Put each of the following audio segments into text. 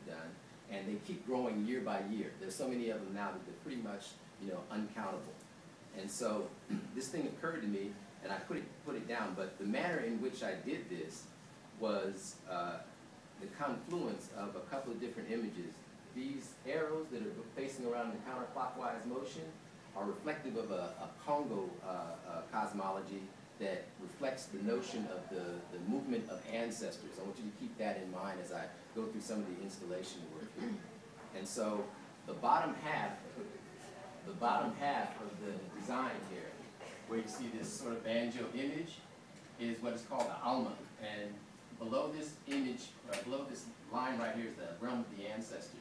done, and they keep growing year by year. There's so many of them now that they're pretty much, you know, uncountable. And so this thing occurred to me, and I put it down, but the manner in which I did this was the confluence of a couple of different images. These arrows that are facing around in counterclockwise motion are reflective of a Congo cosmology that reflects the notion of the movement of ancestors. I want you to keep that in mind as I go through some of the installation work here. And so the bottom half of the design here, where you see this sort of banjo image, is what is called the Alma. And below this image, below this line right here is the realm of the ancestors.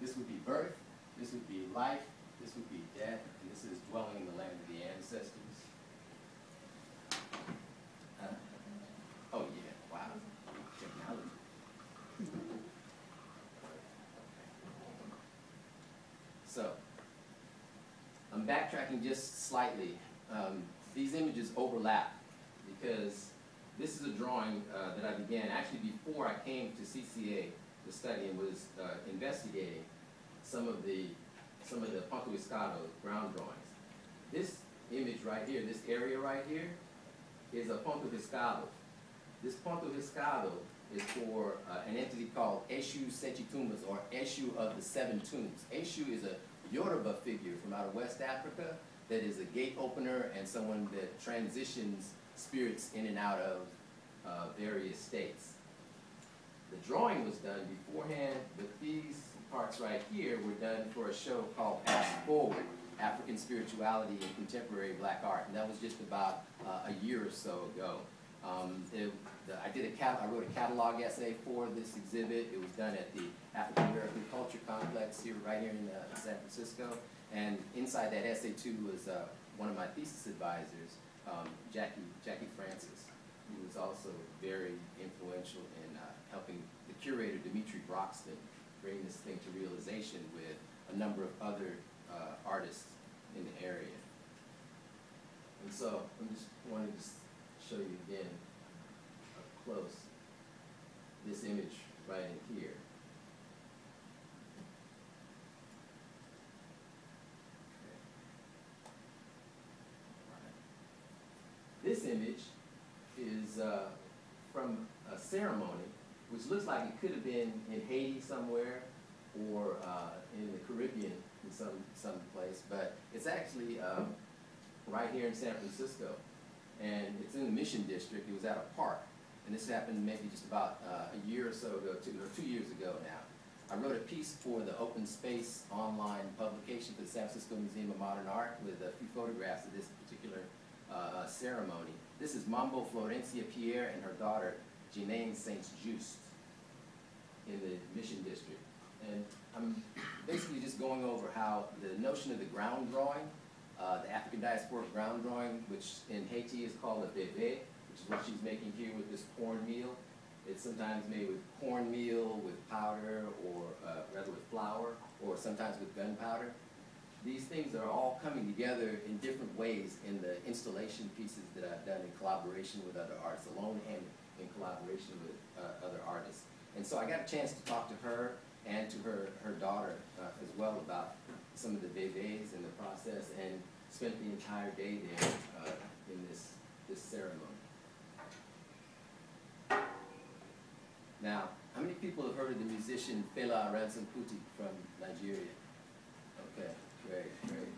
This would be birth, this would be life, this would be death, and this is dwelling in the land of the ancestors. Oh yeah, wow, technology. So, I'm backtracking just slightly. These images overlap because this is a drawing that I began actually before I came to CCA to study and was investigating some of the Ponto Escado ground drawings. This image right here, this area right here, is a Ponto Escado. This Ponto Escado is for an entity called Eshu Setitumas, or Eshu of the Seven Tombs. Eshu is a Yoruba figure from out of West Africa that is a gate opener and someone that transitions spirits in and out of various states. The drawing was done beforehand, but these parts right here were done for a show called Pass Forward, African Spirituality in Contemporary Black Art, and that was just about a year or so ago. I wrote a catalog essay for this exhibit. It was done at the African American Culture Complex here, right here in San Francisco. And inside that essay too was one of my thesis advisors, Jackie Francis, who was also very influential in helping the curator Dimitri Broxton bring this thing to realization with a number of other artists in the area. And so I'm just wanting to show you again up close this image right in here. This image is from a ceremony which looks like it could have been in Haiti somewhere or in the Caribbean in some place, but it's actually right here in San Francisco, and it's in the Mission District. It was at a park, and this happened maybe just about a year or so ago, or 2 years ago now. I wrote a piece for the Open Space online publication for the San Francisco Museum of Modern Art with a few photographs of this particular ceremony. This is Mambo Florencia Pierre and her daughter, Janine Saint-Just, in the Mission District. And I'm basically just going over how the notion of the ground drawing, the African diasporic ground drawing, which in Haiti is called a bébé, which is what she's making here with this cornmeal. It's sometimes made with cornmeal, with powder, or rather with flour, or sometimes with gunpowder. These things are all coming together in different ways in the installation pieces that I've done in collaboration with other artists, alone and in collaboration with other artists. And so I got a chance to talk to her and to her daughter as well about some of the bébés in the process, and spent the entire day there in this ceremony. Now, how many people have heard of the musician Fela Ransom Kuti from Nigeria? Okay, great.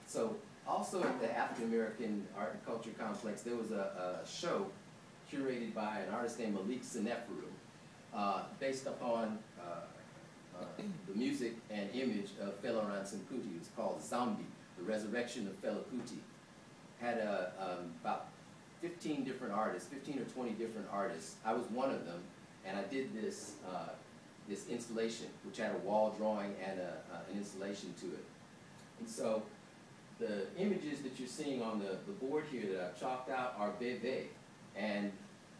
So, also at the African American Art and Culture Complex, there was a show curated by an artist named Malik Seneferu, based upon the music and image of Fela Ransom Kuti. It's called Zombie, the Resurrection of Fela Kuti. Had about 15 different artists, 15 or 20 different artists. I was one of them, and I did this this installation, which had a wall drawing and an installation to it. And so the images that you're seeing on the board here that I've chalked out are bébé, and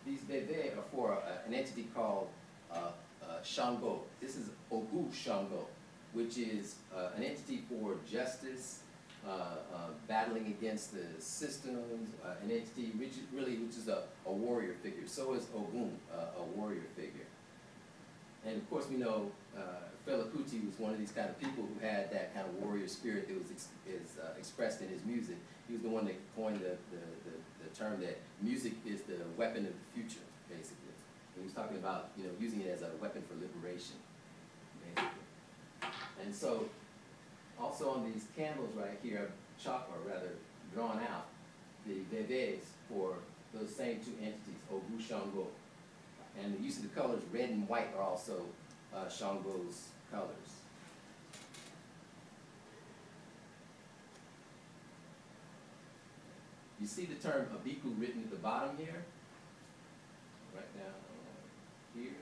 these bébé are for an entity called Shango. This is Ogu Shango, which is an entity for justice, battling against the systems, an entity which is a warrior figure. So is Ogun, a warrior figure. And of course we know Fela Kuti was one of these kind of people who had that kind of warrior spirit that was expressed in his music. He was the one that coined the term that music is the weapon of the future, basically. And he was talking about, you know, using it as a weapon for liberation, basically. And so, also on these candles right here, or rather drawn out the bebés for those same two entities, Ogu, Shango. And the use of the colors red and white are also Shango's colors. You see the term Abiku written at the bottom here, right down here.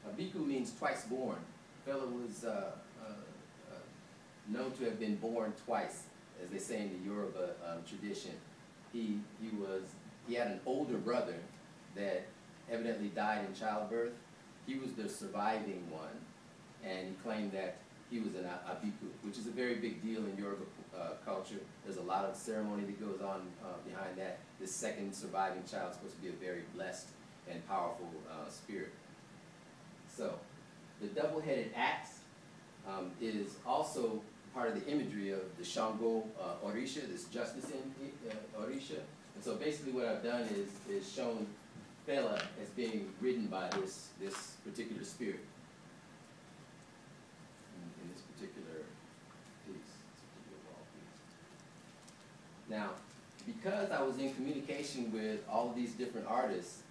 Abiku means twice born. Fela was known to have been born twice, as they say in the Yoruba tradition. He had an older brother that evidently died in childbirth. He was the surviving one, and he claimed that he was an Abiku, which is a very big deal in Yoruba culture. There's a lot of ceremony that goes on behind that. This second surviving child is supposed to be a very blessed and powerful spirit. So, the double-headed axe is also part of the imagery of the Shango Orisha, this justice Orisha. And so basically what I've done is shown Fela as being ridden by this particular spirit in this particular piece, wall piece. Now, because I was in communication with all of these different artists,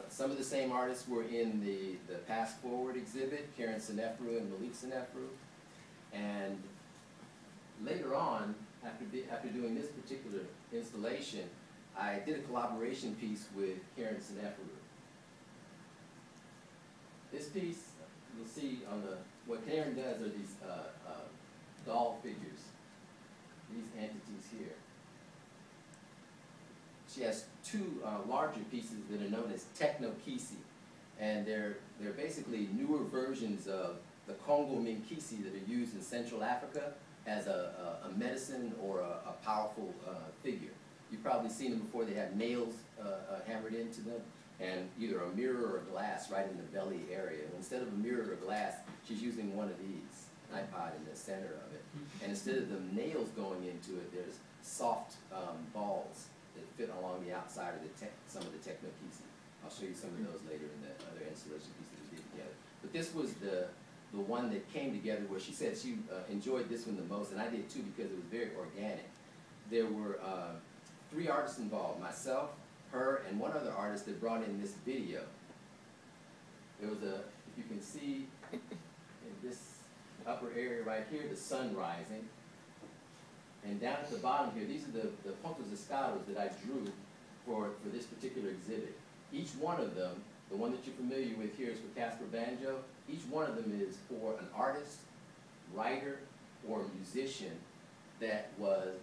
some of the same artists were in the Pass Forward exhibit, Karen Senefru and Malik Senefru, and later on, after doing this particular installation, I did a collaboration piece with Karen Senefru. This piece, you'll see on what Karen does are these doll figures, these entities here. She has two larger pieces that are known as Techno-Kisi, and they're basically newer versions of the Congo Minkisi that are used in Central Africa as a medicine or a powerful figure. You've probably seen them before. They have nails hammered into them, and either a mirror or a glass right in the belly area. And instead of a mirror or glass, she's using one of these, iPod in the center of it. And instead of the nails going into it, there's soft balls that fit along the outside of some of the Techno-Kisi. I'll show you some of those later in the other installation pieces that we did together. But this was the one that came together where she said she enjoyed this one the most, and I did too because it was very organic. There were 3 artists involved, myself, her, and one other artist that brought in this video. There was if you can see in this upper area right here, the sun rising. And down at the bottom here, these are the puntos escados that I drew for this particular exhibit. Each one of them, the one that you're familiar with here is for Casper Banjo. Each one of them is for an artist, writer, or musician that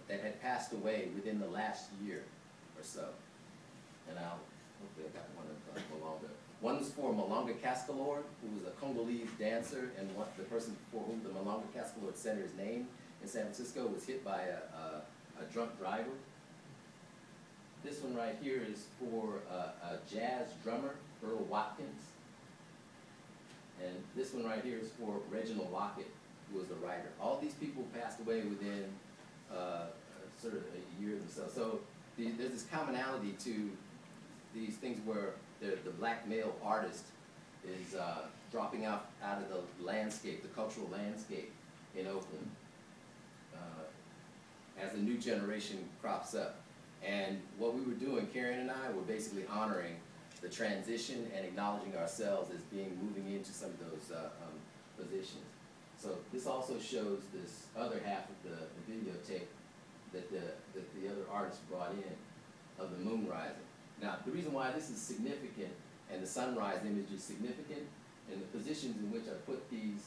had passed away within the last year or so. And hopefully I got one of Malonga. One's for Malonga Cascalord, who was a Congolese dancer, and the person for whom the Malonga Cascalord Center is named in San Francisco was hit by a drunk driver. This one right here is for a jazz drummer, Earl Watkins. And this one right here is for Reginald Lockett, who was the writer. All these people passed away within sort of a year themselves. So there's this commonality to these things where the black male artist is dropping out of the landscape, the cultural landscape in Oakland, as a new generation crops up. And what we were doing, Karen and I, were basically honoring the transition and acknowledging ourselves as moving into some of those positions. So this also shows this other half of the videotape that the other artists brought in of the moon rising. Now, the reason why this is significant and the sunrise image is significant and the positions in which I put these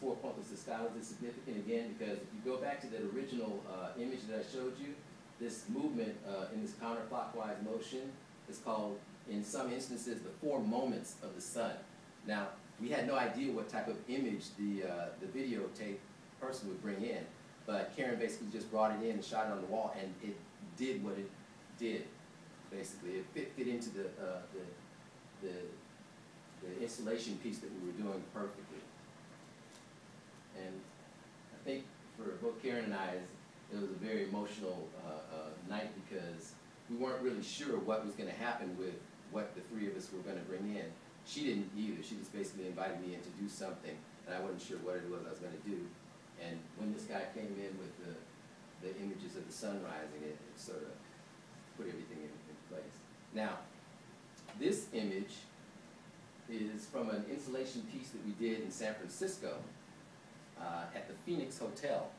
4 puntos escados is significant again because if you go back to that original image that I showed you, this movement in this counterclockwise motion is called, in some instances, the 4 moments of the sun. Now, we had no idea what type of image the videotape person would bring in, but Karen basically just brought it in and shot it on the wall, and it did what it did. Basically, it fit into the the installation piece that we were doing perfectly. And I think for both Karen and I, it was a very emotional night because we weren't really sure what was going to happen with what the three of us were going to bring in. She didn't either. She just basically invited me in to do something, and I wasn't sure what it was I was going to do. And when this guy came in with the images of the sun rising, it sort of put everything in place. Now, this image is from an installation piece that we did in San Francisco at the Phoenix Hotel.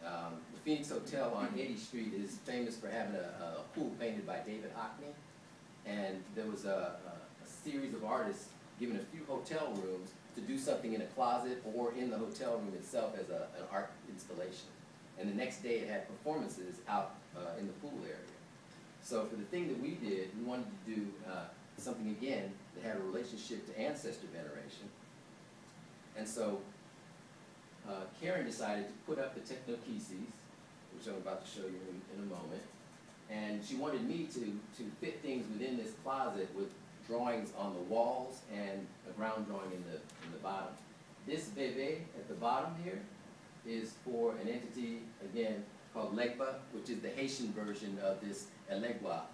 The Phoenix Hotel on 80th Street is famous for having a pool painted by David Hockney, and there was a series of artists given a few hotel rooms to do something in a closet or in the hotel room itself as an art installation. And the next day it had performances out in the pool area. So for the thing that we did, we wanted to do something again that had a relationship to ancestor veneration. And so Karen decided to put up the technocheses, which I'm about to show you in a moment. And she wanted me to fit things within this closet with drawings on the walls and a ground drawing in the bottom. This bébé at the bottom here is for an entity, again, called Legba, which is the Haitian version of this Elegua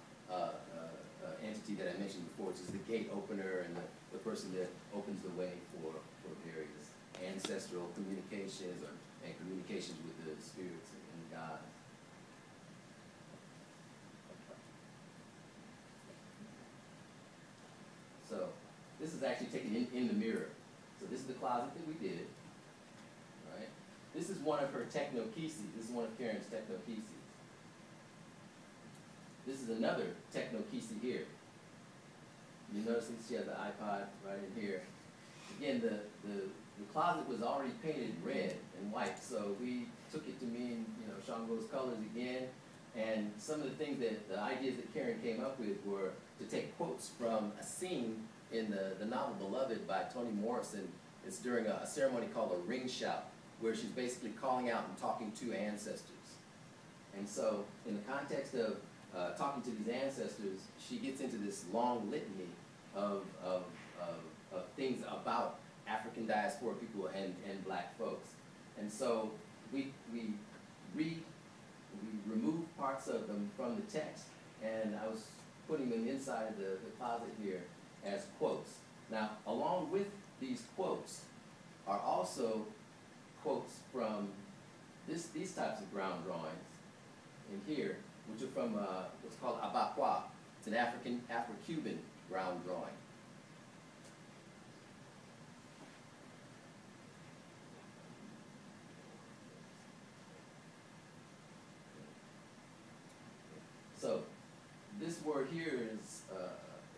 entity that I mentioned before, which is the gate opener and the person that opens the way for various ancestral communications and communications with the spirits and God. So this is actually taken in the mirror. So this is the closet that we did. Right? This is one of her technocheses. This is one of Karen's technocheses. This is another technochese here. You notice that she has the iPod right in here. Again, the closet was already painted red and white, so we took it to mean, Shango's colors again. And some of the things the ideas that Karen came up with were to take quotes from a scene in the novel Beloved by Toni Morrison. It's during a ceremony called a ring shout, where she's basically calling out and talking to ancestors. And so in the context of talking to these ancestors, she gets into this long litany of things about African diaspora people and black folks. And so we removed parts of them from the text, and I was putting them inside the closet here as quotes. Now, along with these quotes are also quotes from these types of ground drawings in here, which are from what's called Abakwa. It's an Afro-Cuban ground drawing. So this word here is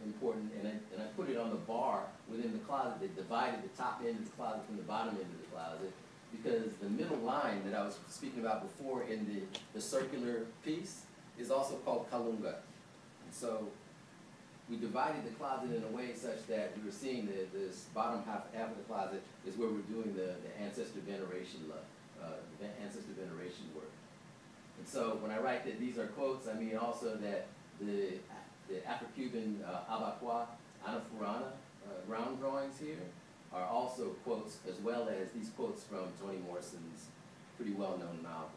important, and I put it on the bar within the closet that divided the top end of the closet from the bottom end of the closet, because the middle line that I was speaking about before in the circular piece is also called Kalunga. And so we divided the closet in a way such that we were seeing this bottom half of the closet is where we're doing the ancestor veneration work. And so when I write that these are quotes, I mean also that the Afro-Cuban Abakwa, Anafurana ground drawings here are also quotes, as well as these quotes from Toni Morrison's pretty well-known novel.